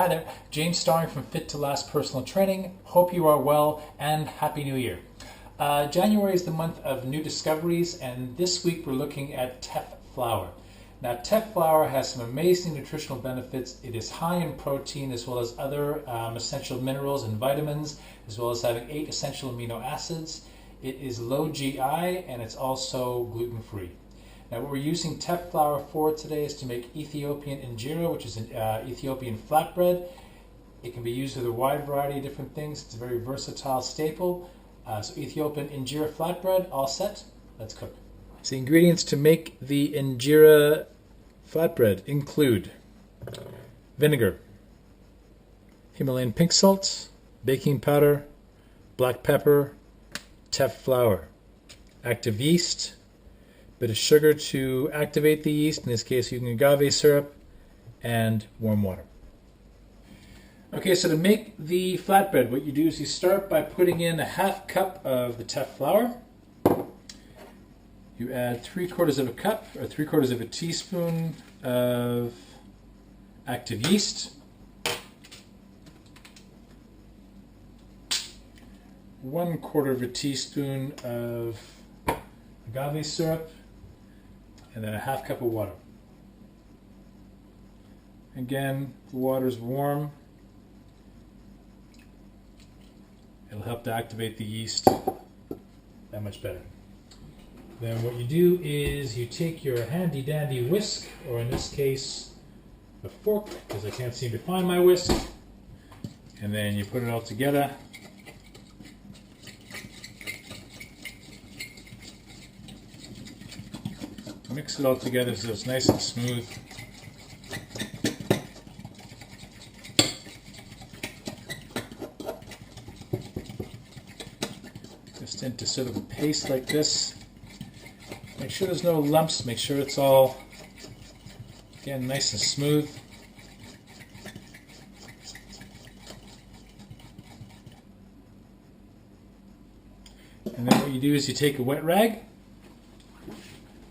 Hi there, James Starring from Fit to Last Personal Training. Hope you are well and Happy New Year. January is the month of new discoveries, and this week we're looking at teff flour. Now, teff flour has some amazing nutritional benefits. It is high in protein as well as other essential minerals and vitamins, as well as having 8 essential amino acids. It is low GI and it's also gluten-free. Now, what we're using teff flour for today is to make Ethiopian Injera, which is an Ethiopian flatbread. It can be used with a wide variety of different things. It's a very versatile staple. So Ethiopian Injera flatbread, all set. Let's cook. So the ingredients to make the Injera flatbread include vinegar, Himalayan pink salt, baking powder, black pepper, teff flour, active yeast, bit of sugar to activate the yeast, in this case using agave syrup, and warm water. Okay, so to make the flatbread, what you do is you start by putting in a half cup of the teff flour. You add 3/4 of a cup or 3/4 of a teaspoon of active yeast, 1/4 of a teaspoon of agave syrup, and then a half cup of water. Again, the water is warm. It'll help to activate the yeast that much better. Then what you do is you take your handy dandy whisk, or in this case a fork, because I can't seem to find my whisk, and then you put it all together. Mix it all together so it's nice and smooth. Just into sort of a paste like this. Make sure there's no lumps. Make sure it's all, again, nice and smooth. And then what you do is you take a wet rag,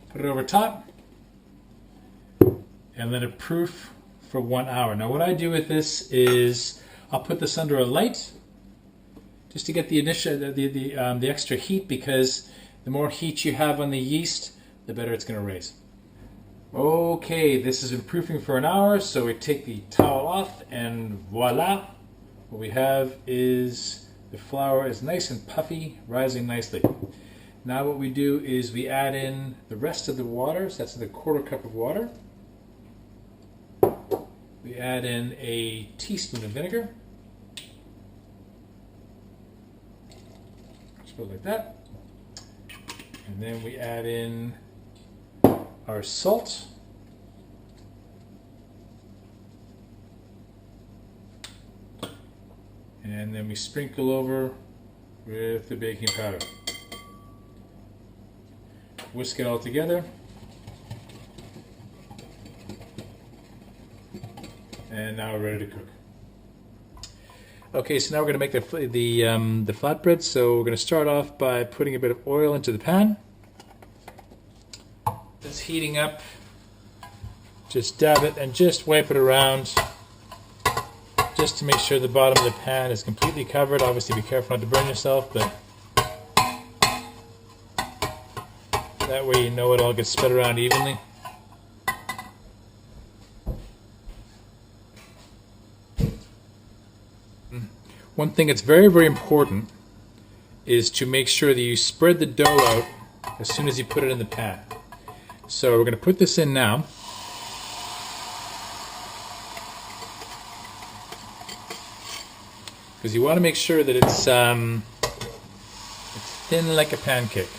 put it over top, and let it proof for 1 hour. Now what I do with this is I'll put this under a light just to get the initial the extra heat, because the more heat you have on the yeast, the better it's going to raise. Okay, this has been proofing for 1 hour, so we take the towel off, and voila! What we have is the flour is nice and puffy, rising nicely. Now what we do is we add in the rest of the water, so that's the 1/4 cup of water. We add in a teaspoon of vinegar. Just go like that. And then we add in our salt. And then we sprinkle over with the baking powder. Whisk it all together. And now we're ready to cook. Okay, so now we're going to make the flatbread. So we're going to start off by putting a bit of oil into the pan. It's heating up. Just dab it and just wipe it around, just to make sure the bottom of the pan is completely covered. Obviously, be careful not to burn yourself, but that way you know it all gets spread around evenly. One thing that's very, very important is to make sure that you spread the dough out as soon as you put it in the pan. So we're going to put this in now. Because you want to make sure that it's thin like a pancake.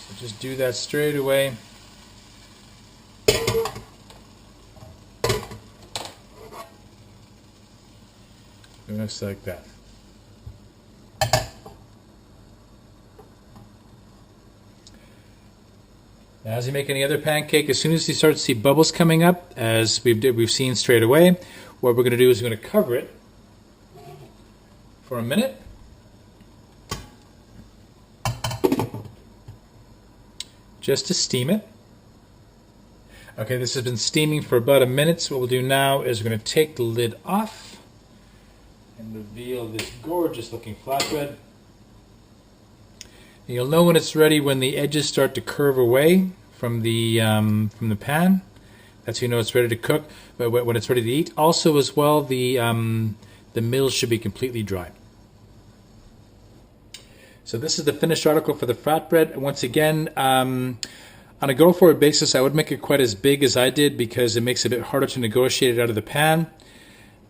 So just do that straight away. Just like that. Now, as you make any other pancake, as soon as you start to see bubbles coming up, as we've seen straight away, what we're going to do is we're going to cover it for a minute. Just to steam it. Okay, this has been steaming for about a minute, so what we'll do now is we're going to take the lid off and reveal this gorgeous looking flatbread. And you'll know when it's ready when the edges start to curve away from the pan. That's how you know it's ready to cook, but when it's ready to eat. Also as well, the middle should be completely dry. So this is the finished article for the flatbread. Once again, on a go-forward basis, I would make it quite as big as I did because it makes it a bit harder to negotiate it out of the pan.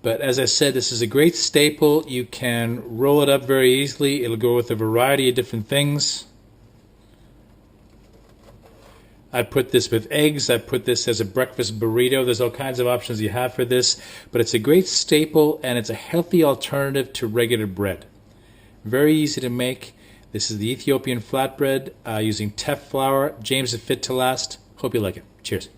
But as I said, this is a great staple. You can roll it up very easily. It'll go with a variety of different things. I put this with eggs. I put this as a breakfast burrito. There's all kinds of options you have for this. But it's a great staple, and it's a healthy alternative to regular bread. Very easy to make. This is the Ethiopian flatbread using teff flour. James is fit to last. Hope you like it. Cheers.